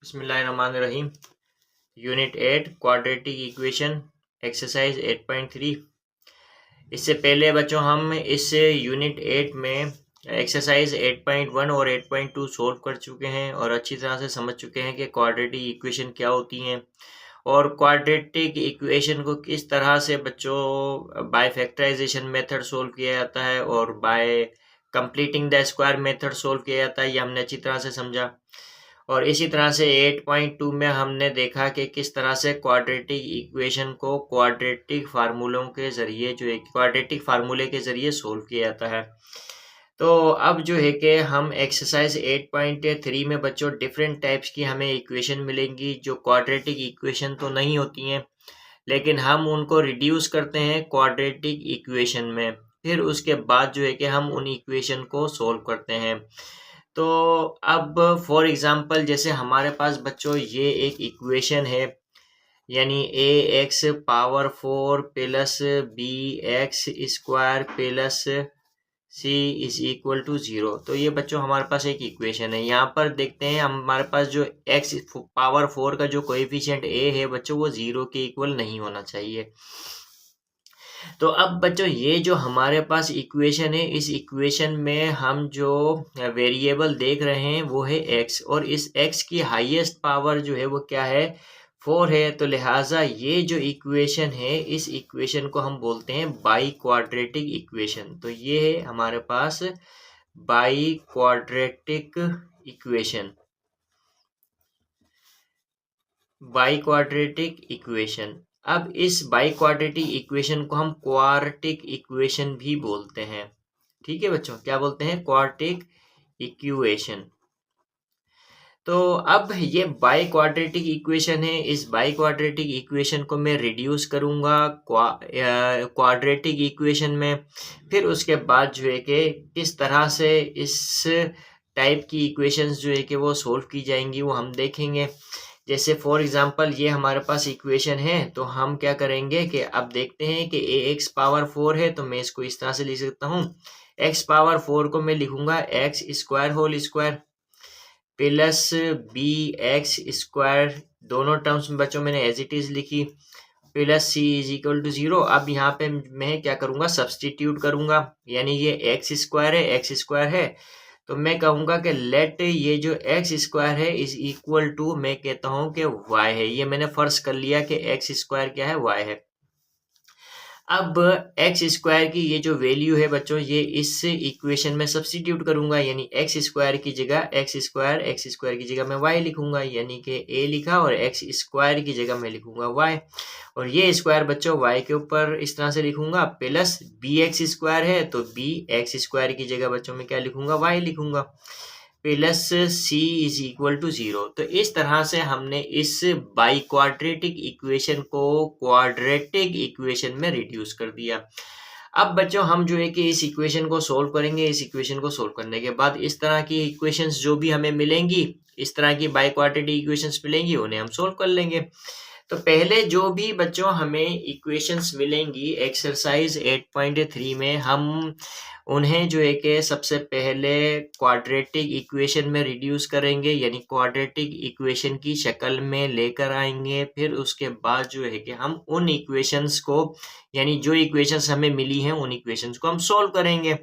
बिस्मिल्लाहिर्रहमानिर्रहीम। Unit 8 quadratic equation exercise 8.3। इससे पहले बच्चों हम इस यूनिट 8 में एक्सरसाइज 8.1 और 8.2 सोल्व कर चुके हैं और अच्छी तरह से समझ चुके हैं कि क्वाड्रेटिक इक्वेशन क्या होती हैं और क्वाड्रेटिक इक्वेशन को किस तरह से बच्चों बाय फैक्टराइजेशन मेथड सोल्व किया जाता है और bye completing the square method solve किया जाता है। ये हमने अच्छी तरह से समझा। और इसी तरह से 8.2 में हमने देखा कि किस तरह से क्वाड्रेटिक इक्वेशन को क्वाड्रेटिक फार्मूलों के ज़रिए क्वाड्रेटिक फार्मूले के ज़रिए सोल्व किया जाता है। तो अब जो है कि हम एक्सरसाइज 8.3 में बच्चों डिफरेंट टाइप्स की हमें इक्वेशन मिलेंगी जो क्वाड्रेटिक इक्वेशन तो नहीं होती हैं, लेकिन हम उनको रिड्यूस करते हैं क्वाड्रेटिक इक्वेशन में। फिर उसके बाद जो है कि हम उन इक्वेशन को सोल्व करते हैं। तो अब फॉर एग्जांपल जैसे हमारे पास बच्चों ये एक इक्वेशन है, यानी A X power 4 plus B X square plus C is equal to 0। तो ये बच्चों हमारे पास एक इक्वेशन है। यहाँ पर देखते हैं हमारे पास जो एक्स पावर 4 का जो कोएफिशिएंट ए है बच्चों वो 0 के इक्वल नहीं होना चाहिए। तो अब बच्चों ये जो हमारे पास इक्वेशन है, इस इक्वेशन में हम जो वेरिएबल देख रहे हैं वो है x, और इस x की हाईएस्ट पावर जो है वो क्या है, 4 है। तो लिहाजा ये जो इक्वेशन है, इस इक्वेशन को हम बोलते हैं बाई क्वाड्रेटिक इक्वेशन। तो ये है हमारे पास biquadratic equation, biquadratic equation. अब इस बाई क्वाड्रेटिक इक्वेशन को हम क्वाड्रेटिक इक्वेशन भी बोलते हैं। ठीक है बच्चों, क्या बोलते हैं, क्वाड्रेटिक इक्वेशन। तो अब ये बाई क्वाड्रेटिक इक्वेशन है। इस बाई क्वाड्रेटिक इक्वेशन को मैं रिड्यूस करूंगा क्वाड्रेटिक इक्वेशन में। फिर उसके बाद जो है कि किस तरह से इस टाइप की इक्वेशंस जो है कि वो सोल्व की जाएंगी वो हम देखेंगे। जैसे फॉर एग्जांपल ये हमारे पास इक्वेशन है, तो हम क्या करेंगे कि अब देखते हैं कि ए एक्स पावर 4 है, तो मैं इसको इस तरह से लिख सकता हूँ। एक्स पावर 4 को मैं लिखूंगा X square whole square plus B X square, दोनों टर्म्स में बच्चों मैंने एज इट इज लिखी, plus C is equal to 0। अब यहाँ पे मैं क्या करूंगा, सब्सटीट्यूट करूंगा, यानी ये एक्स स्क्वायर है, एक्स स्क्वायर है, तो मैं कहूंगा कि लेट ये जो एक्स स्क्वायर है इज इक्वल टू, मैं कहता हूं कि वाई है। ये मैंने फर्ज कर लिया कि एक्स स्क्वायर क्या है, वाई है। अब एक्स स्क्वायर की ये जो वैल्यू है बच्चों, ये इस इक्वेशन में सब्स्टिट्यूट करूंगा, यानी एक्स स्क्वायर की जगह एक्स स्क्वायर की जगह मैं वाई लिखूंगा, यानी कि ए लिखा, और एक्स स्क्वायर की जगह मैं लिखूंगा वाई, और ये स्क्वायर बच्चों वाई के ऊपर इस तरह से लिखूंगा, प्लस बी एक्स स्क्वायर है तो बी एक्स स्क्वायर की जगह बच्चों में क्या लिखूंगा, वाई लिखूंगा, plus C is equal to 0। तो इस तरह से हमने इस बाई क्वाड्रेटिक इक्वेशन को क्वाड्रेटिक इक्वेशन में रिड्यूस कर दिया। अब बच्चों हम जो है कि इस इक्वेशन को सोल्व करेंगे। इस इक्वेशन को सोल्व करने के बाद इस तरह की इक्वेशंस जो भी हमें मिलेंगी, इस तरह की बाई क्वाड्रेटिक इक्वेशंस मिलेंगी, उन्हें हम सोल्व कर लेंगे। तो पहले जो भी बच्चों हमें इक्वेशंस मिलेंगी एक्सरसाइज 8.3 में, हम उन्हें जो है कि सबसे पहले क्वाड्रेटिक इक्वेशन में रिड्यूस करेंगे, यानी क्वाड्रेटिक इक्वेशन की शक्ल में लेकर आएंगे। फिर उसके बाद जो है कि हम उन इक्वेशंस को, यानी जो इक्वेशंस हमें मिली हैं उन इक्वेशंस को हम सॉल्व करेंगे।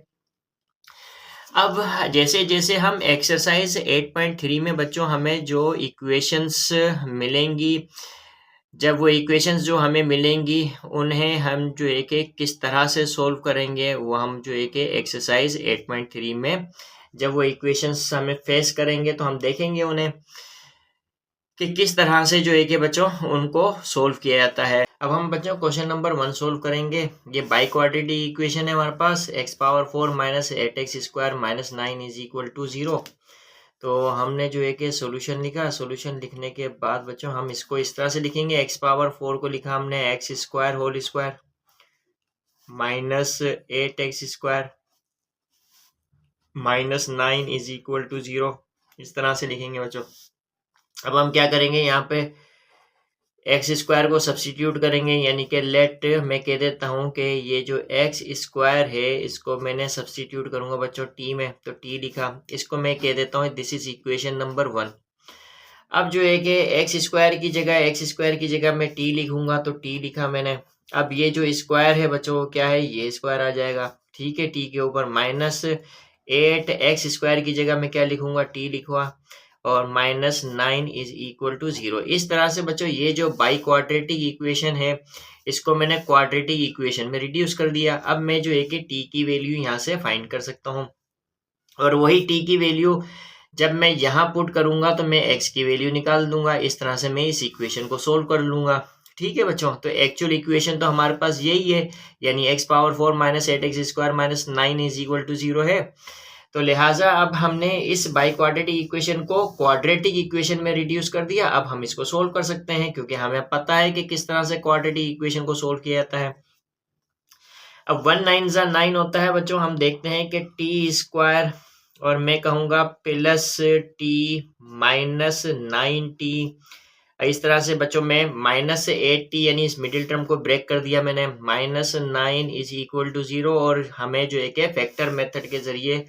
अब जैसे जैसे हम एक्सरसाइज 8.3 में बच्चों हमें जो इक्वेशंस मिलेंगी, जब वो इक्वेशंस जो हमें मिलेंगी उन्हें हम जो है कि किस तरह से सोल्व करेंगे, वो हम जो है कि एक्सरसाइज 8.3 में जब वो इक्वेशंस हमें फेस करेंगे तो हम देखेंगे उन्हें कि किस तरह से जो है कि बच्चों उनको सोल्व किया जाता है। अब हम बच्चों क्वेश्चन नंबर 1 सोल्व करेंगे। ये बाई क्वाड्रेटिक इक्वेशन है हमारे पास, X power 4 minus 8x square minus 9 is equal to 0। तो हमने जो है कि सॉल्यूशन लिखा। सॉल्यूशन लिखने के बाद बच्चों हम इसको इस तरह से लिखेंगे, एक्स पावर 4 को लिखा हमने X square whole square minus 8x square minus 9 is equal to 0, इस तरह से लिखेंगे बच्चों। अब हम क्या करेंगे, यहाँ पे एक्स स्क्वायर को सब्स्टिट्यूट करेंगे, यानी कि लेट मैं कह देता हूँ कि ये जो एक्स स्क्वायर है इसको मैंने सब्स्टिट्यूट करूंगा बच्चों टी में, तो टी लिखा। इसको मैं कह देता हूँ दिस इज इक्वेशन नंबर 1। अब जो है कि एक्स स्क्वायर की जगह मैं टी लिखूंगा, तो टी लिखा मैंने। अब ये जो स्क्वायर है बच्चों क्या है, ये स्क्वायर आ जाएगा, ठीक है। टी के ऊपर -8 x² की जगह मैं क्या लिखूंगा, टी लिखूंगा, और -9 इज इक्वल टू 0। इस तरह से बच्चों ये जो बाई क्वाड्रेटिक इक्वेशन है, इसको मैंने क्वाड्रेटिक इक्वेशन में रिड्यूस कर दिया। अब मैं जो है कि टी की वैल्यू यहाँ से फाइंड कर सकता हूँ, और वही टी की वैल्यू जब मैं यहाँ पुट करूंगा तो मैं x की वैल्यू निकाल दूंगा। इस तरह से मैं इस इक्वेशन को सोल्व कर लूंगा, ठीक है बच्चों। तो एक्चुअल इक्वेशन तो हमारे पास यही है, यानी x⁴ -8x² -9 is equal to 0 है। तो लिहाजा अब हमने इस बाई क्वाड्रेटिक इक्वेशन को क्वाड्रेटिक इक्वेशन में रिड्यूस कर दिया। अब हम इसको सोल्व कर सकते हैं, क्योंकि हमें पता है कि किस तरह से क्वाड्रेटिक इक्वेशन को सोल्व किया जाता है। अब 1 9 9 होता है बच्चों, हम देखते हैं कि t² और मैं कहूंगा +t-9t। इस तरह से बच्चों मैं -8t यानी इस मिडिल टर्म को ब्रेक कर दिया मैंने, -9 इज इक्वल टू 0। और हमें जो है कि फैक्टर मेथड के जरिए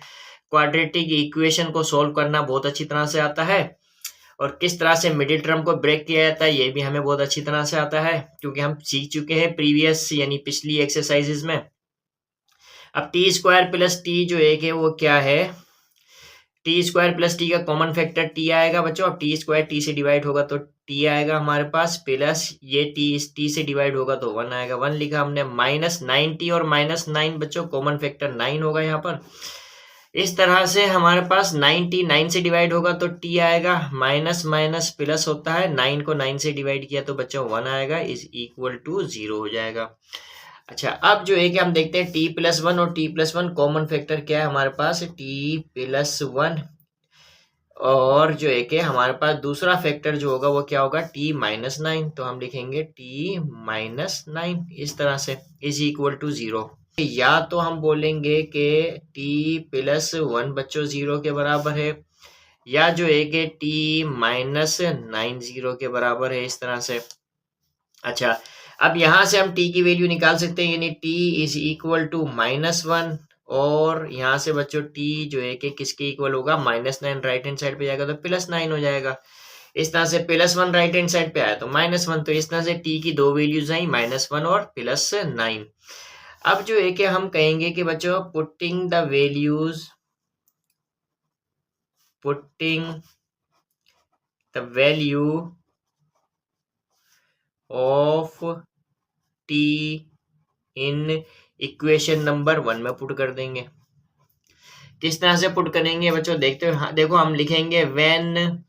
क्वाड्रेटिक इक्वेशन को सोल्व करना बहुत अच्छी तरह से आता है, और किस तरह से मिडिल टर्म को ब्रेक किया जाता है ये भी हमें बहुत अच्छी तरह से आता है, क्योंकि हम सीख चुके हैं प्रीवियस यानी पिछली एक्सरसाइजेज में। अब t² + t जो एक है वो क्या है, t² + t का कॉमन फैक्टर t आएगा बच्चों। अब t² t से डिवाइड होगा तो t आएगा हमारे पास, प्लस ये t से डिवाइड होगा तो 1 आएगा, 1 लिखा हमने। -9t और -9 बच्चों कॉमन फैक्टर 9 होगा यहाँ पर। इस तरह से हमारे पास 9t 9 से डिवाइड होगा तो t आएगा, माइनस माइनस प्लस होता है, 9 को 9 से डिवाइड किया तो बच्चों 1 आएगा, इज इक्वल टू 0 हो जाएगा। अच्छा, अब जो है कि हम देखते हैं t+1 और t+1 कॉमन फैक्टर क्या है हमारे पास, t+1, और जो है कि हमारे पास दूसरा फैक्टर जो होगा वो क्या होगा, t-9। तो हम लिखेंगे t-9 इस तरह से, इज इक्वल टू 0। या तो हम बोलेंगे कि t+1 बच्चों 0 के बराबर है, या जो है कि t-9 0 के बराबर है, इस तरह से। अच्छा, अब यहां से हम t की वैल्यू निकाल सकते हैं, यानी t इज इक्वल टू -1, और यहाँ से बच्चों t जो है कि किसके इक्वल होगा, -9 राइट हैंड साइड पे जाएगा तो +9 हो जाएगा। इस तरह से +1 राइट हैंड साइड पे आया तो -1, तो इस तरह से t की दो वैल्यूज आई, -1 और +9। अब जो है कि हम कहेंगे कि बच्चों putting the value of t in equation number 1 में पुट कर देंगे। किस तरह से पुट करेंगे बच्चों, देखते हो। हाँ, देखो हम लिखेंगे व्हेन,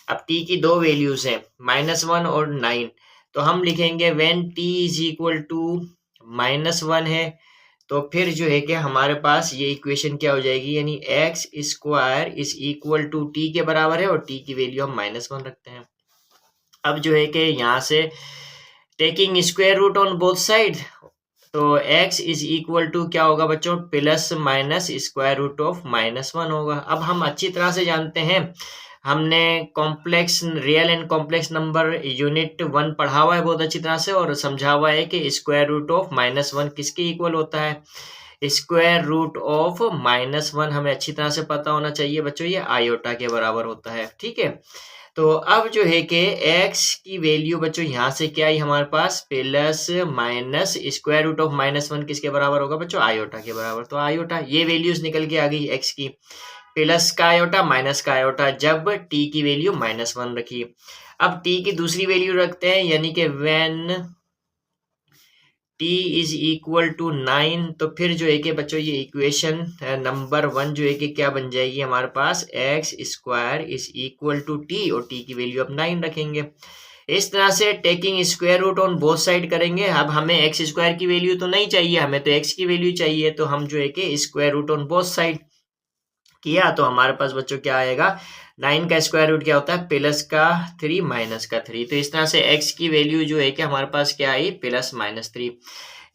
अब t की दो वैल्यूज हैं, -1 और 9, तो हम लिखेंगे when t is equal to -1 है, तो फिर जो है कि हमारे पास ये इक्वेशन क्या हो जाएगी, यानी x² is equal to t के बराबर है, और t की वैल्यू हम -1 रखते हैं। अब जो है कि यहाँ से taking square root on both side, तो x इज इक्वल टू क्या होगा बच्चों, +-√(-1) होगा। अब हम अच्छी तरह से जानते हैं, हमने complex real and complex number unit 1 पढ़ा हुआ है बहुत अच्छी तरह से, और समझा हुआ है कि (-1) किसके इक्वल होता है, (-1) हमें अच्छी तरह से पता होना चाहिए बच्चों, ये आयोटा के बराबर होता है, ठीक है। तो अब जो है कि x की वैल्यू बच्चों यहाँ से क्या आई हमारे पास, (+-(-1) किसके बराबर होगा बच्चों, आयोटा के बराबर। तो आयोटा ये वैल्यूज निकल के आ गई x की, प्लस का आयोटा माइनस का आयोटा, जब t की वैल्यू -1 रखी। अब t की दूसरी वैल्यू रखते हैं, यानी कि when t is equal to 9, तो फिर जो है कि बच्चों ये इक्वेशन नंबर 1 जो है कि क्या बन जाएगी हमारे पास, x² is equal to t, और t की वैल्यू अब 9 रखेंगे। इस तरह से taking square root on both side करेंगे। अब हमें x² की वैल्यू तो नहीं चाहिए, हमें तो x की वैल्यू चाहिए, तो हम जो है कि square root on both side किया, तो हमारे पास बच्चों क्या आएगा, 9 का स्क्वायर रूट क्या होता है, +3 -3। तो इस तरह से x की वैल्यू जो है कि हमारे पास क्या आई, +-3,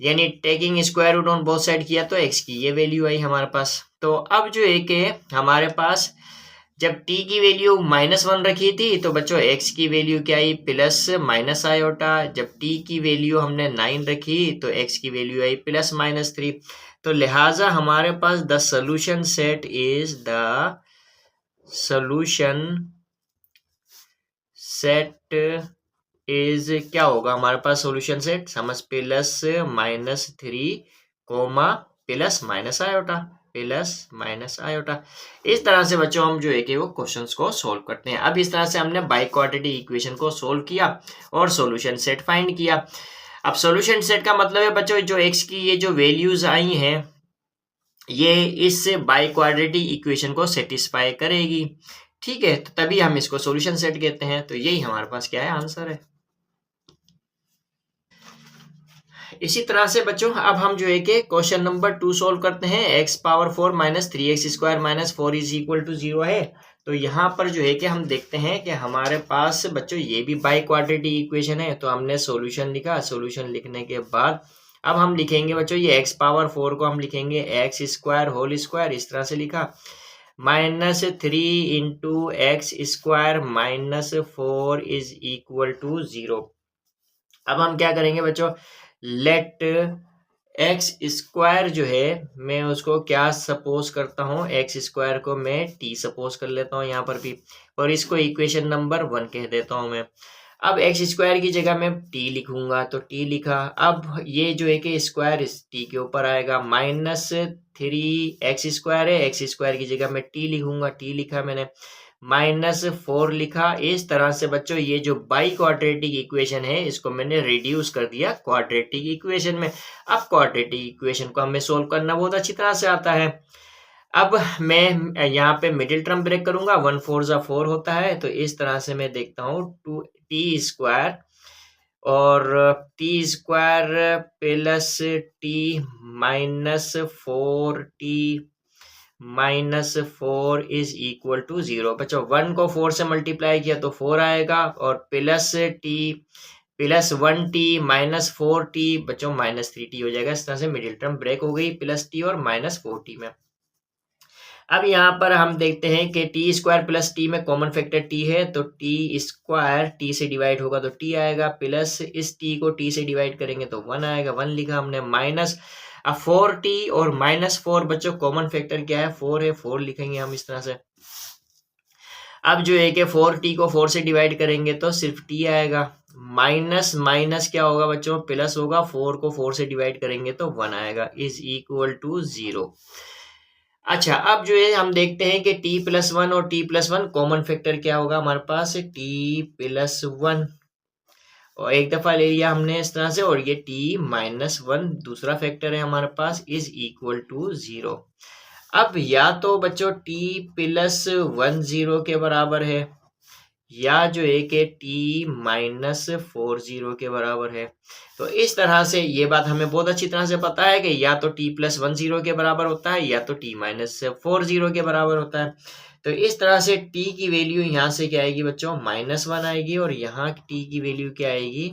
यानी taking square root on both side किया तो x की ये वैल्यू आई हमारे पास। तो अब जो है कि हमारे पास जब t की वैल्यू -1 रखी थी, तो बच्चों x की वैल्यू क्या आई, +- आयोटा। जब t की वैल्यू हमने 9 रखी तो x की वैल्यू आई +-3। तो लिहाजा हमारे पास the solution set is the solution set is क्या होगा हमारे पास सॉल्यूशन सेट, समझ plus minus 3 comma plus minus iota, plus minus iota. इस तरह से बच्चों हम जो है कि वो क्वेश्चंस को सोल्व करते हैं। अब इस तरह से हमने बाई क्वाड्रेटिक इक्वेशन को सोल्व किया और सॉल्यूशन सेट फाइंड किया। अब सॉल्यूशन सेट का मतलब है बच्चों जो एक्स की ये जो वैल्यूज आई हैं ये इस बाई क्वाड्रेटिक इक्वेशन को सेटिस्फाई करेगी, ठीक है, तो तभी हम इसको सॉल्यूशन सेट कहते हैं। तो यही हमारे पास क्या है, आंसर है। इसी तरह से बच्चों अब हम जो है कि क्वेश्चन नंबर 2 सोल्व करते हैं। x power 4 minus 3x square minus 4 is equal to 0 है। तो यहाँ पर जो है कि हम देखते हैं कि हमारे पास बच्चों ये भी बाई क्वाड्रेटिक इक्वेशन है। तो हमने सॉल्यूशन लिखा, सॉल्यूशन लिखने के बाद अब हम लिखेंगे बच्चों ये x पावर 4 को हम लिखेंगे x स्क्वायर होल स्क्वायर, इस तरह से लिखा, minus 3 into x square minus 4 is equal to 0। अब हम क्या करेंगे बच्चों, लेट एक्स स्क्वायर जो है मैं उसको क्या सपोज करता हूँ, एक्स स्क्वायर को मैं टी सपोज कर लेता हूँ यहाँ पर भी, और इसको इक्वेशन नंबर 1 कह देता हूँ मैं। अब एक्स स्क्वायर की जगह मैं टी लिखूंगा, तो टी लिखा। अब ये जो है कि स्क्वायर इस टी के ऊपर आएगा, माइनस 3 एक्स स्क्वायर है, एक्स स्क्वायर की जगह मैं टी लिखूंगा, टी लिखा मैंने, माइनस 4 लिखा। इस तरह से बच्चों ये जो बाई क्वाड्रेटिक इक्वेशन है इसको मैंने रिड्यूस कर दिया क्वाड्रेटिक इक्वेशन में। अब क्वाड्रेटिक इक्वेशन को हमें सोल्व करना बहुत अच्छी तरह से आता है। अब मैं यहाँ पे मिडिल टर्म ब्रेक करूंगा, 1 4 जा 4 होता है, तो इस तरह से मैं देखता हूँ 2 टी स्क्वायर और t square plus t minus 4 t minus 4 is equal to 0। बच्चों 1 को 4 से मल्टीप्लाई किया तो 4 आएगा, और plus T plus 1t minus 4t बच्चों माइनस 3t हो जाएगा। इस तरह से मिडिल टर्म ब्रेक हो गई प्लस टी और माइनस 4t में। अब यहाँ पर हम देखते हैं कि टी स्क्वायर प्लस टी में कॉमन फैक्टर टी है, तो टी स्क्वायर टी से डिवाइड होगा तो टी आएगा, प्लस इस टी को टी से डिवाइड करेंगे तो 1 आएगा, 1 लिखा हमने, माइनस अब 4t और माइनस 4 बच्चों कॉमन फैक्टर क्या है, 4 है, 4 लिखेंगे हम इस तरह से। अब जो है कि 4t को 4 से डिवाइड करेंगे तो सिर्फ t आएगा, माइनस माइनस क्या होगा बच्चों, प्लस होगा, 4 को 4 से डिवाइड करेंगे तो 1 आएगा, इज इक्वल टू 0। अच्छा अब जो है हम देखते हैं कि t प्लस 1 और t प्लस 1 कॉमन फैक्टर क्या होगा हमारे पास, t प्लस 1, और एक दफा ले लिया हमने इस तरह से, और ये t माइनस 1 दूसरा फैक्टर है हमारे पास, इज इक्वल टू 0। अब या तो बच्चों t प्लस 1 0 के बराबर है, या जो है कि t माइनस 4 0 के बराबर है। तो इस तरह से ये बात हमें बहुत अच्छी तरह से पता है कि या तो t प्लस 1 0 के बराबर होता है, या तो t माइनस 4 0 के बराबर होता है। तो इस तरह से t की वैल्यू यहाँ से क्या आएगी बच्चों, माइनस 1 आएगी, और यहाँ t की वैल्यू क्या आएगी,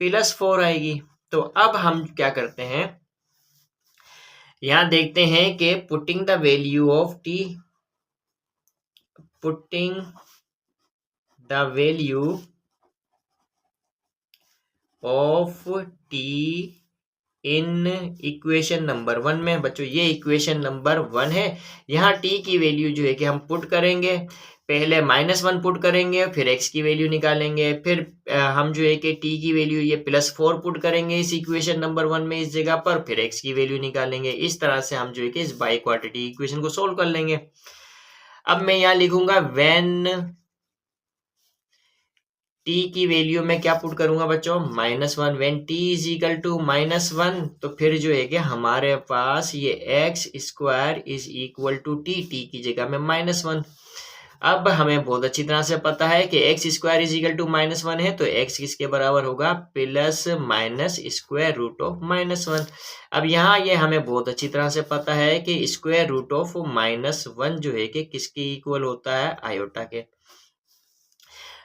प्लस 4 आएगी। तो अब हम क्या करते हैं, यहाँ देखते हैं कि putting the value of t, putting the value of t in equation number 1 में। बच्चों ये इक्वेशन नंबर 1 है, यहाँ t की वैल्यू जो है कि हम पुट करेंगे, पहले -1 पुट करेंगे, फिर x की वैल्यू निकालेंगे, फिर हम जो है कि t की वैल्यू ये +4 पुट करेंगे इस इक्वेशन नंबर 1 में इस जगह पर, फिर x की वैल्यू निकालेंगे। इस तरह से हम जो है कि इस बाई क्वाड्रेटिक इक्वेशन को सोल्व कर लेंगे। अब मैं यहाँ लिखूंगा व्हेन t की वैल्यू में क्या पुट करूंगा बच्चों, -1, when t is equal to -1, तो फिर जो है कि हमारे पास ये x square is equal to t की जगह में -1। अब हमें बहुत अच्छी तरह से पता है कि x square is equal to -1 है, तो x किसके बराबर होगा, plus minus square root of -1। अब यहाँ ये हमें बहुत अच्छी तरह से पता है कि स्क्वायर रूट ऑफ -1 जो है कि किसके इक्वल होता है, आयोटा के,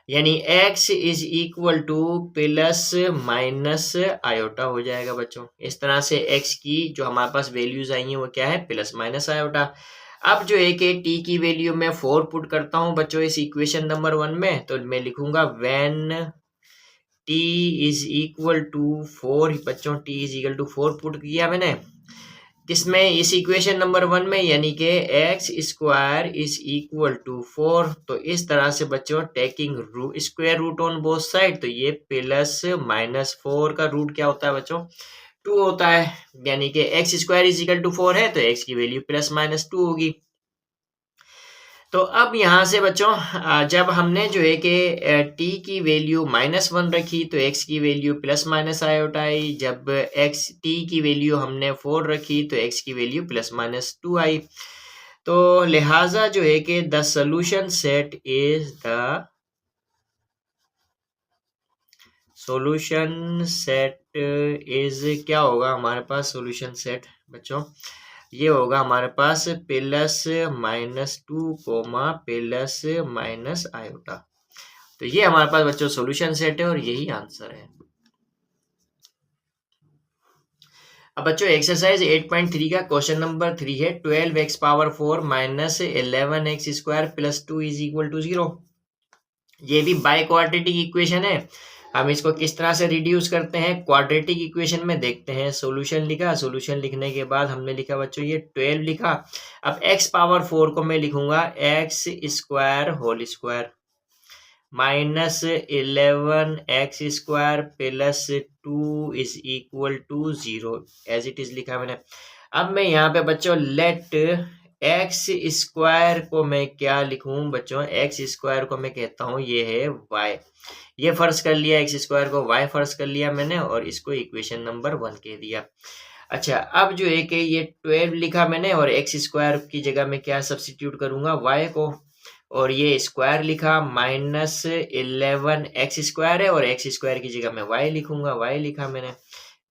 यानी x is equal two plus minus iota हो जाएगा बच्चों। इस तरह से x की जो हमारे पास वैल्यूज आई हैं वो क्या है, प्लस माइनस आयोटा। अब जो है कि t की वैल्यू में 4 पुट करता हूं बच्चों इस इक्वेशन नंबर 1 में, तो मैं लिखूंगा when t is equal to 4, बच्चों t is equal to 4 put किया मैंने, किसमें, इस इक्वेशन नंबर 1 में, यानी कि x square is equal to 4। तो इस तरह से बच्चों taking square root on both side, तो ये प्लस माइनस 4 का रूट क्या होता है बच्चों, 2 होता है। यानी कि x square is equal to 4 है तो एक्स की वैल्यू प्लस माइनस 2 होगी। तो अब यहाँ से बच्चों जब हमने जो है कि t की वैल्यू -1 रखी तो x की वैल्यू प्लस माइनस आयोटा आई। जब t की वैल्यू हमने 4 रखी तो x की वैल्यू प्लस माइनस 2 आई। तो लिहाजा जो है कि द सोल्यूशन सेट इज क्या होगा हमारे पास सोल्यूशन सेट बच्चों, ये होगा हमारे पास plus minus 2 comma plus minus iota. तो ये हमारे पास बच्चों सॉल्यूशन सेट है और यही आंसर है। अब बच्चों एक्सरसाइज 8.3 का क्वेश्चन नंबर 3 है 12x power 4 minus 11x square plus 2 is equal to 0। ये भी बाय क्वाड्रेटिक इक्वेशन है। हम इसको किस तरह से रिड्यूस करते हैं, क्वाड्रेटिक इक्वेशन में देखते हैं। सॉल्यूशन लिखा, सॉल्यूशन लिखने के बाद हमने लिखा बच्चों ये 12 लिखा। अब x पावर 4 को मैं लिखूंगा x square whole square minus 11x square plus 2 is equal to 0 as it is लिखा मैंने। अब मैं यहाँ पे बच्चों लेट x स्क्वायर को मैं क्या लिखूं बच्चों, x स्क्वायर को मैं कहता हूं ये है y। ये फर्ज कर लिया, x स्क्वायर को y फर्ज कर लिया मैंने और इसको इक्वेशन नंबर 1 कह दिया। अच्छा अब जो है कि ये 12 लिखा मैंने और x स्क्वायर की जगह में क्या सब्स्टिट्यूट करूंगा, y को, और ये स्क्वायर लिखा माइनस 11x स्क्वायर है और x स्क्वायर की जगह में y लिखूंगा, y लिखा मैंने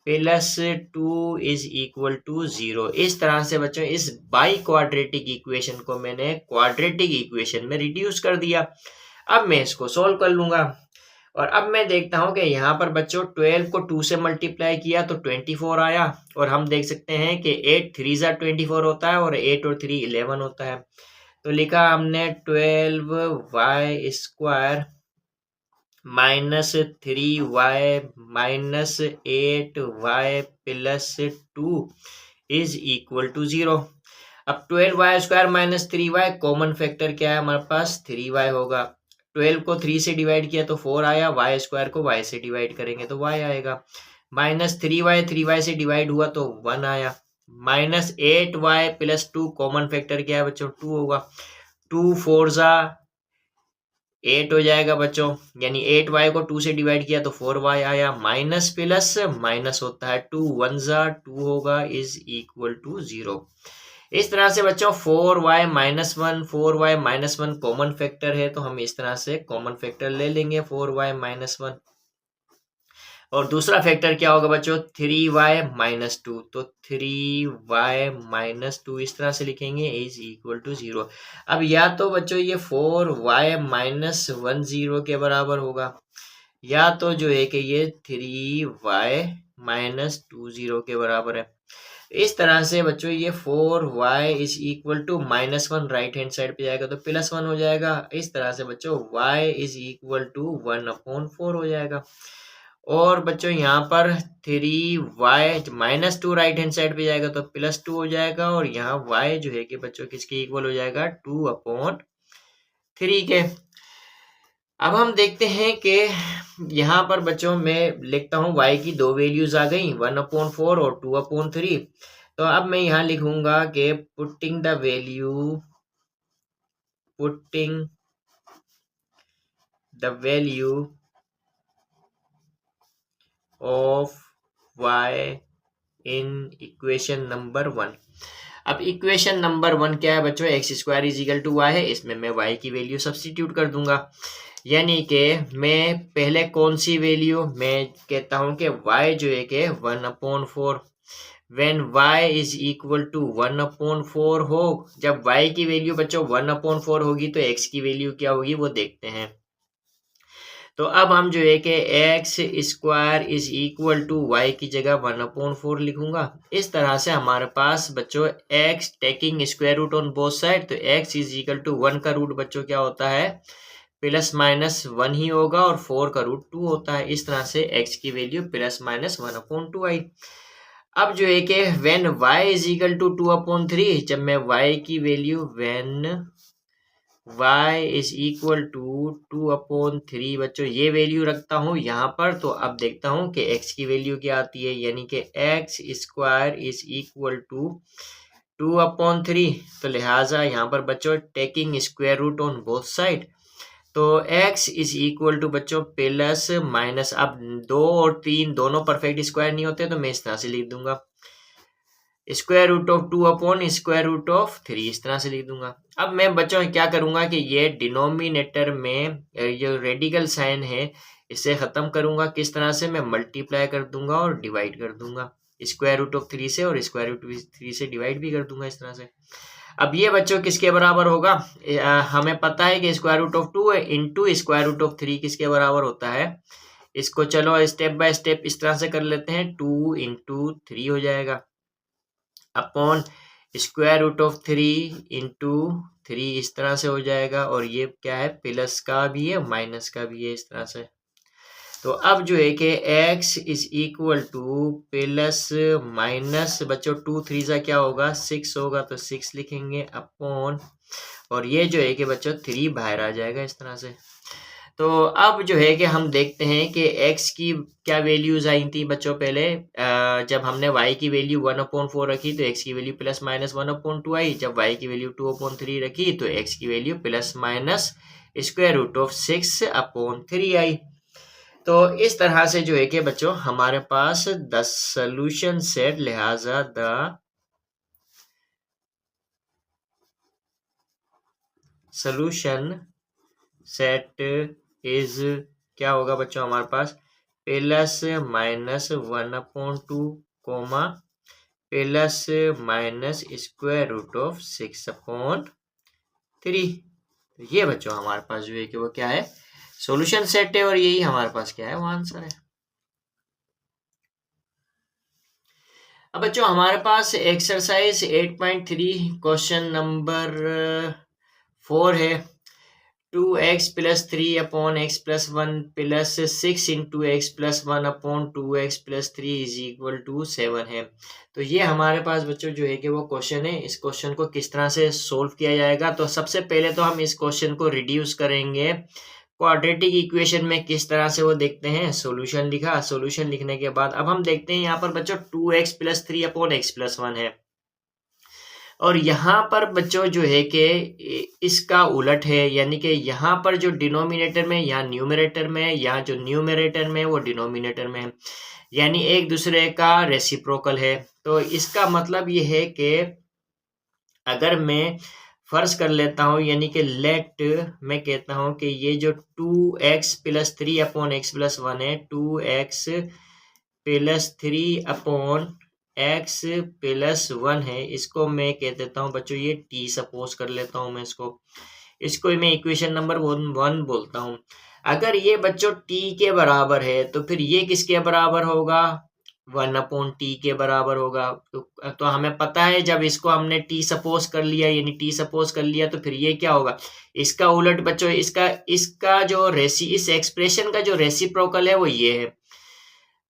प्लस 2 इज इक्वल टू 0। इस तरह से बच्चों इस बाई क्वाड्रेटिक इक्वेशन को मैंने क्वाड्रेटिक इक्वेशन में रिड्यूस कर दिया। अब मैं इसको सोल्व कर लूंगा और अब मैं देखता हूं कि यहाँ पर बच्चों 12 को 2 से मल्टीप्लाई किया तो 24 आया और हम देख सकते हैं कि 8 3 ज़ा 24 होता है और 8 और 3 11 होता है। तो लिखा हमने 12y square minus 3y minus 8y plus 2 is equal to 0। अब 12y square minus 3y common factor क्या है हमारे पास, 3y होगा। 12 को 3 से डिवाइड किया तो 4 आया, y स्क्वायर को y से डिवाइड करेंगे तो y आएगा। माइनस 3y से डिवाइड हुआ तो 1 आया। Minus 8y plus 2 common factor क्या है बच्चों, 2 होगा। 2 4 ज़ा 8 हो जाएगा बच्चों, यानी 8y को 2 से डिवाइड किया तो 4y आया। माइनस प्लस माइनस होता है 2 1 ज़ा 2 होगा इज इक्वल टू 0। इस तरह से बच्चों 4y minus 1 4y minus 1 common factor है तो हम इस तरह से कॉमन फैक्टर ले लेंगे 4y माइनस 1। और दूसरा फैक्टर क्या होगा बच्चों, 3y माइनस 2, तो 3y माइनस 2 इस तरह से लिखेंगे इज इक्वल टू 0। अब या तो बच्चों ये 4y माइनस 1 0 के बराबर होगा या तो जो है कि ये 3y माइनस 2 0 के बराबर है। इस तरह से बच्चों ये 4y is equal to -1 right hand side पे जाएगा तो +1 हो जाएगा। इस तरह से बच्चों y इज इक्वल टू 1/4 हो जाएगा। और बच्चों यहाँ पर 3y -2 राइट हैंड साइड पे जाएगा तो +2 हो जाएगा और यहाँ y जो है कि बच्चों किसके इक्वल हो जाएगा, 2/3 के। अब हम देखते हैं कि यहाँ पर बच्चों मैं लिखता हूँ y की दो वैल्यूज आ गई 1/4 और 2/3। तो अब मैं यहाँ लिखूंगा कि putting the value of y in equation number 1। अब इक्वेशन नंबर 1 क्या है बच्चों, x square is equal to y है, इसमें मैं y की वैल्यू सब्स्टिट्यूट कर दूंगा। यानी कि मैं पहले कौन सी वैल्यू, मैं कहता हूं कि y जो है कि 1/4 when y is equal to 1/4 हो, जब y की वैल्यू बच्चों 1/4 होगी तो x की वैल्यू क्या होगी वो देखते हैं। तो अब हम जो है कि x square is equal to y की जगह 1/4 लिखूंगा। इस तरह से हमारे पास बच्चों x taking square root on both side, तो एक्स इज इक्वल टू 1 का रूट बच्चों क्या होता है, +-1 ही होगा और 4 का रूट 2 होता है। इस तरह से x की वैल्यू +-1/2 आई। अब जो है कि when y is equal to 2/3, जब मैं y की value when y is equal to 2/3 बच्चों ये वैल्यू रखता हूँ यहाँ पर, तो अब देखता हूँ कि x की वैल्यू क्या आती है, यानी कि x square is equal to 2/3। तो लिहाजा यहाँ पर बच्चों taking square root on both side, तो x इज इक्वल टू बच्चों प्लस माइनस, अब 2 और 3 दोनों परफेक्ट स्क्वायर नहीं होते तो मैं इस तरह से लिख दूंगा, square root of 2 square root of 3, इस तरह से लिख दूंगा। अब मैं बच्चों क्या करूंगा कि ये डिनोमिनेटर में जो रेडिकल साइन है इसे खत्म करूंगा, किस तरह से, मैं मल्टीप्लाई कर दूंगा और डिवाइड कर दूंगा स्क्वायर रूट ऑफ 3 से, और स्क्वायर रूट 3 से डिवाइड भी कर दूंगा इस तरह से। अब ये बच्चों किसके बराबर होगा, हमें पता है कि square root of 2 into square root of 3 किसके बराबर होता है। इसको चलो स्टेप बाय स्टेप इस तरह से कर लेते हैं, 2 इंटू 3 हो जाएगा upon square root of 3 into 3, इस तरह से हो जाएगा, और ये क्या है, प्लस का भी है माइनस का भी है, इस तरह से। तो अब जो है कि x is equal two plus minus बच्चों 2 3 सा क्या होगा 6 होगा, तो 6 लिखेंगे अपॉन, और ये जो है कि बच्चों 3 बाहर आ जाएगा इस तरह से। तो अब जो है कि हम देखते हैं कि x की क्या वैल्यूज आई थी बच्चों पहले, जब हमने y की वैल्यू 1/4 रखी तो x की वैल्यू प्लस माइनस 1/2 आई, जब y की वैल्यू 2/3 रखी तो x की value plus minus square root of 6/3 आई। तो इस तरह से जो है कि बच्चों हमारे पास द सोल्यूशन सेट, लिहाजा द सोल्यूशन सेट इज क्या होगा बच्चों हमारे पास plus minus 1/2 comma plus minus square root of 6/3। ये बच्चों हमारे पास जो है कि वो क्या है, सॉल्यूशन सेट है, और यही हमारे पास क्या है, वो आंसर है। अब बच्चों हमारे पास एक्सरसाइज 8.3 क्वेश्चन नंबर 4 है, 2x plus 3/x+1 plus 6 into x plus 1/2x plus 3 is equal to 7 है। तो ये हमारे पास बच्चों जो है कि वो क्वेश्चन है, इस क्वेश्चन को किस तरह से सोल्व किया जाएगा। तो सबसे पहले तो हम इस क्वेश्चन को रिड्यूस करेंगे क्वाड्रेटिक इक्वेशन में, किस तरह से वो देखते हैं। सॉल्यूशन लिखा, सॉल्यूशन लिखने के बाद अब हम देखते हैं यहाँ पर बच्चों 2x प्लस 3/x+1 है, और यहाँ पर बच्चों जो है कि इसका उलट है, यानी कि यहाँ पर जो डिनोमिनेटर में यहाँ न्यूमरेटर में, यहाँ जो न्यूमरेटर में वो डिनोमिनेटर में है, यानी एक दूसरे का रेसिप्रोकल है। तो इसका मतलब ये है कि अगर मैं फर्ज कर लेता हूँ, यानी कि लेट मैं कहता हूँ कि ये जो 2x प्लस 3/x+1 है, 2x प्लस 3/x+1 है, इसको मैं कह देता हूँ बच्चों ये t सपोज कर लेता हूँ मैं इसको मैं इक्वेशन नंबर 1 बोलता हूँ। अगर ये बच्चों t के बराबर है तो फिर ये किसके बराबर होगा, 1/t के बराबर होगा। तो हमें पता है जब इसको हमने t सपोज कर लिया, यानी t सपोज कर लिया, तो फिर ये क्या होगा, इसका उलट बच्चों इसका जो इस एक्सप्रेशन का जो रेसिप्रोकल है वो ये है।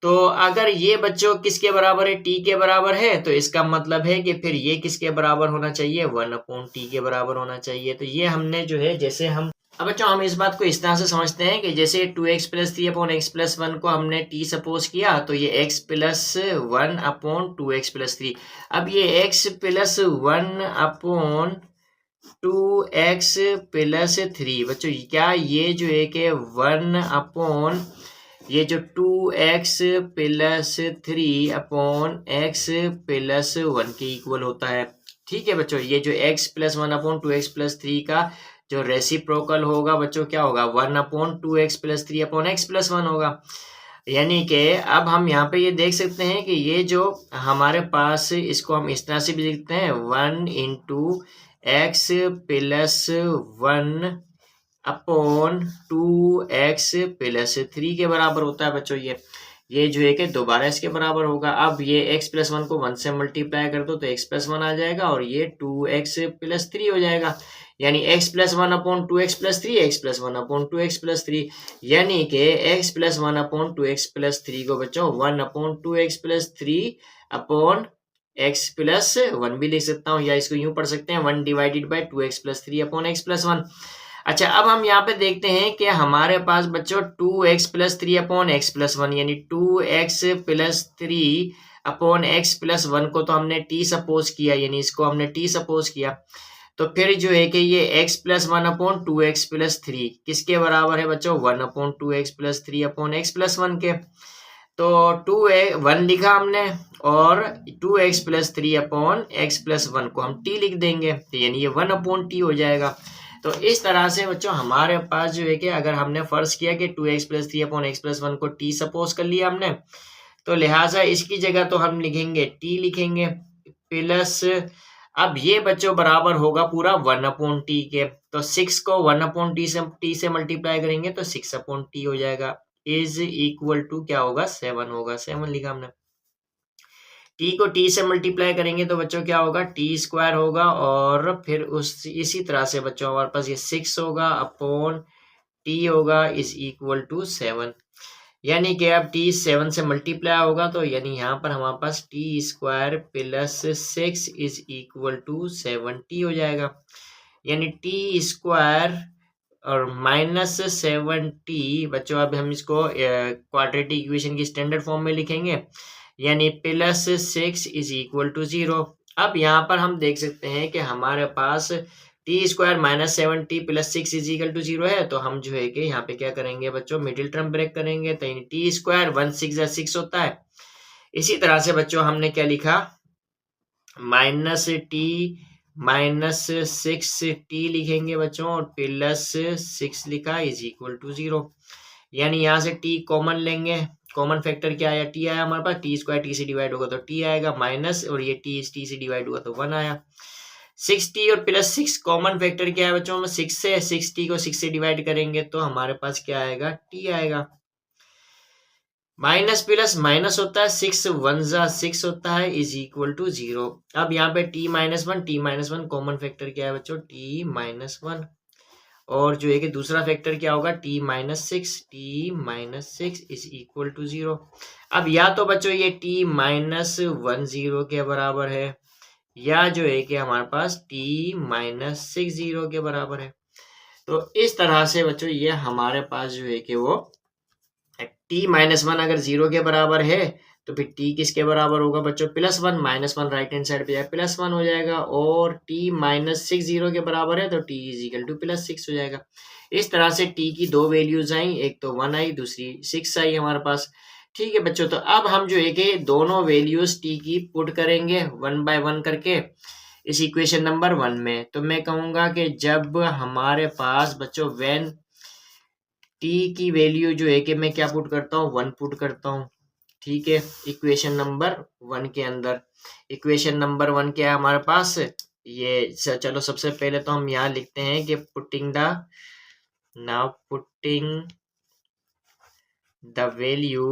तो अगर ये बच्चों किसके बराबर है, t के बराबर है, तो इसका मतलब है कि फिर ये किसके बराबर होना चाहिए, 1/t के बराबर होना चाहिए। तो ये हमने जो है, जैसे हम अब बच्चों हम इस बात को इस तरह से समझते हैं कि जैसे 2x प्लस 3/x+1 को हमने t सपोज किया, तो ये x प्लस 1/2x प्लस 3। अब ये x प्लस 1/2x प्लस 3 बच्चों क्या ये जो है कि 1 ये जो 2x प्लस 3/x प्लस 1 के इक्वल होता है। ठीक है बच्चों, ये जो x प्लस 1/2x प्लस 3 का जो रेसिप्रोकल होगा बच्चों क्या होगा, 1/2x प्लस 3/x प्लस 1 होगा। यानी कि अब हम यहाँ पे ये देख सकते हैं कि ये जो हमारे पास, इसको हम इस तरह से भी लिखते हैं 1 into x plus 1/2x plus 3 के बराबर होता है बच्चों। ये जो है कि दोबारा इसके बराबर होगा। अब ये x प्लस 1 को 1 से मल्टीप्लाई कर दो तो x प्लस 1 आ जाएगा, और ये 2x प्लस 3 हो जाएगा। यानी x plus one upon two x plus three, x plus one upon two x plus three, यानी कि x plus one upon two x plus three को बच्चों one upon two x plus three upon x plus one भी लिख सकता हूँ, या इसको यूं पढ़ सकते हैं one divided by two x plus three upon x plus one. अच्छा, अब हम यहाँ पे देखते हैं कि हमारे पास बच्चों two x plus three upon x plus one, यानी two x plus three upon x plus one को तो हमने टी सपोज किया, यानी इसको हमने टी सपोज किया। तो फिर जो है कि ये x plus one upon two x plus three किसके बराबर है बच्चों, one upon two x plus three upon x plus one के। तो वन लिखा हमने और two x plus three upon x plus one को हम t लिख देंगे, तो यानी ये वन अपॉन टी हो जाएगा। तो इस तरह से बच्चों हमारे पास जो है कि अगर हमने फर्ज किया कि two x plus three upon x plus one को t सपोज कर लिया हमने, तो लिहाजा इसकी जगह तो हम लिखेंगे t लिखेंगे प्लस, अब ये बच्चों बराबर होगा पूरा वन अपॉन टी के, तो सिक्स को वन अपॉन टी से मल्टीप्लाई करेंगे तो सिक्स अपॉन टी हो जाएगा, इज इक्वल टू क्या होगा, सेवन होगा, सेवन लिखा हमने। टी को टी से मल्टीप्लाई करेंगे तो बच्चों क्या होगा, टी स्क्वायर होगा, और फिर इसी तरह से बच्चों हमारे पास ये सिक्स होगा अपॉन टी होगा इज इक्वल टू सेवन, यानी कि अब टी सेवन से मल्टीप्लाई होगा, तो यानी यहाँ पर हमारे पास T square plus six is equal to 70 हो जाएगा, यानी टी स्क्वायर और माइनस 70 बच्चों। अब हम इसको क्वाड्रेटिक इक्वेशन की स्टैंडर्ड फॉर्म में लिखेंगे, यानी plus six is equal to 0। अब यहाँ पर हम देख सकते हैं कि हमारे पास T square minus 70 plus six is equal to 0 है, तो हम जो है कि यहाँ पे क्या करेंगे बच्चों, मिडिल टर्म ब्रेक करेंगे, तो टी स्क्वायर वन सिक्स या सिक्स होता है। इसी तरह से बच्चों हमने क्या लिखा, minus T minus six T लिखेंगे बच्चों और प्लस सिक्स लिखा इज इक्वल टू 0, यानी यहाँ से टी कॉमन लेंगे, कॉमन फैक्टर क्या आया, टी आया हमारे पास, टी स्क्वायर टी से डिवाइड होगा तो टी आएगा माइनस, और ये टी से डिवाइड हुआ तो वन आया। सिक्स टी और प्लस सिक्स कॉमन फैक्टर क्या है बच्चों में, सिक्स से, सिक्स टी को सिक्स से डिवाइड करेंगे तो हमारे पास क्या आएगा, टी आएगा। माइनस प्लस माइनस होता है, सिक्स वन जा सिक्स होता है इज इक्वल टू 0। अब यहाँ पे T minus one common factor क्या है बच्चों, टी माइनस वन, और जो है कि दूसरा फैक्टर क्या होगा, t minus six is equal to 0। अब या तो बच्चों ये टी माइनस वन 0 के बराबर है, या जो है कि हमारे पास टी माइनस सिक्स 0 के बराबर है। तो इस तरह से बच्चों ये हमारे पास जो है कि वो टी माइनस वन अगर 0 के बराबर है तो फिर टी किसके बराबर होगा बच्चों, plus one, minus one right hand side पे जाए प्लस वन हो जाएगा, और टी माइनस सिक्स 0 के बराबर है तो T is equal two plus six हो जाएगा। इस तरह से टी की दो वैल्यूज आई, एक तो वन आई, दूसरी सिक्स आई हमारे पास। ठीक है बच्चों, तो अब हम जो है कि दोनों वैल्यूज टी की पुट करेंगे वन बाय वन करके इस इक्वेशन नंबर वन में। तो मैं कहूंगा कि जब हमारे पास बच्चों व्हेन टी की वैल्यू जो है कि मैं क्या पुट करता हूँ, वन पुट करता हूँ। ठीक है, इक्वेशन नंबर वन के अंदर, इक्वेशन नंबर वन क्या है हमारे पास, ये चलो सबसे पहले तो हम यहाँ लिखते हैं कि putting the value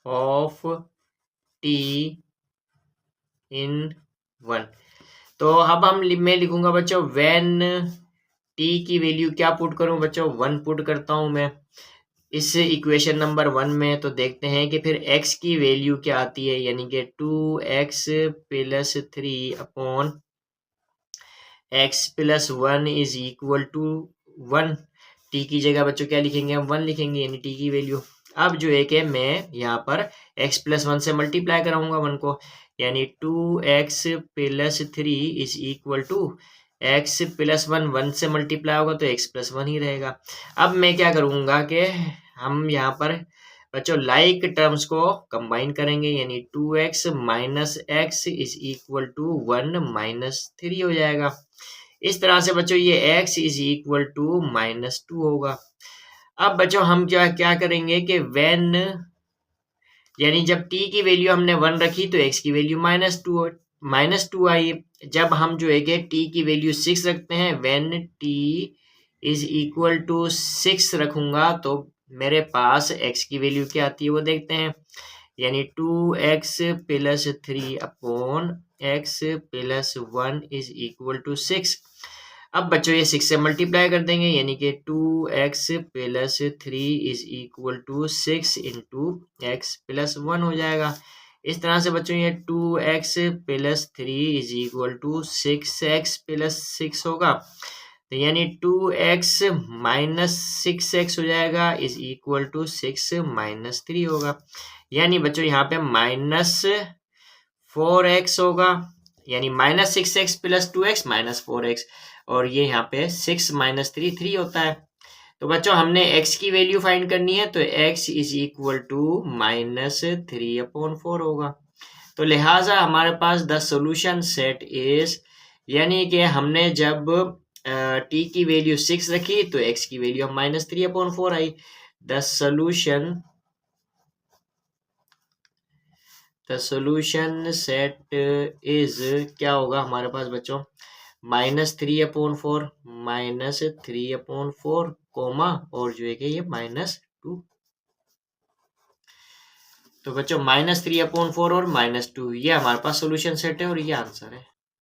of T in one. तो अब मैं लिखूंगा बच्चों व्हेन टी की वैल्यू क्या पुट करूं बच्चों, वन पुट करता हूं मैं इस इक्वेशन नंबर वन में। तो देखते हैं कि फिर x की वैल्यू क्या आती है, यानी कि 2x plus three upon x plus one is equal to one. T की जगह बच्चों क्या लिखेंगे, हम वन लिखेंगे, यानी टी की वैल्यू। अब जो है कि मैं यहाँ पर x प्लस वन से मल्टीप्लाई कराऊंगा वन को, यानी 2x plus three is equal to x plus one, one से मल्टीप्लाई होगा तो x प्लस वन ही रहेगा। अब मैं क्या करूंगा कि हम यहाँ पर बच्चों लाइक टर्म्स को कंबाइन करेंगे, यानी 2x minus x is equal to one minus three हो जाएगा। इस तरह से बच्चों ये x is equal to minus two होगा। अब बच्चों हम क्या करेंगे कि व्हेन, यानी जब t की वैल्यू हमने वन रखी तो x की वैल्यू माइनस टू आई। जब हम जो है कि t की वैल्यू सिक्स रखते हैं, when t is equal to six रखूंगा तो मेरे पास x की वैल्यू क्या आती है वो देखते हैं, यानी 2x plus 3 upon x plus 1 is equal to 6। अब बच्चों ये 6 से मल्टीप्लाई कर देंगे, यानी कि 2x plus 3 is equal to 6 into x plus 1 हो जाएगा। इस तरह से बच्चों ये 2x plus 3 is equal to 6x plus 6 होगा, तो यानी 2x माइनस 6x हो जाएगा इज इक्वल टू 6 माइनस 3 होगा। यानी बच्चों यहाँ पे माइनस 4x होगा, यानी minus 6x plus 2x minus 4x, और ये यहाँ पे 6 माइनस 3 3 होता है। तो बच्चों हमने x की वैल्यू फाइंड करनी है, तो x is equal to minus 3 upon 4 होगा। तो लिहाजा हमारे पास द सोल्यूशन सेट इज, यानी कि हमने जब t की वैल्यू 6 रखी तो x की वैल्यू माइनस 3 अपॉन 4 आई। द सोल्यूशन सेट इज क्या होगा हमारे पास बच्चों, minus 3 upon 4, minus 3 upon 4 comma और जो है कि ये -2। तो बच्चों -3 अपॉन 4 और -2 ये हमारे पास सोल्यूशन सेट है और ये आंसर है।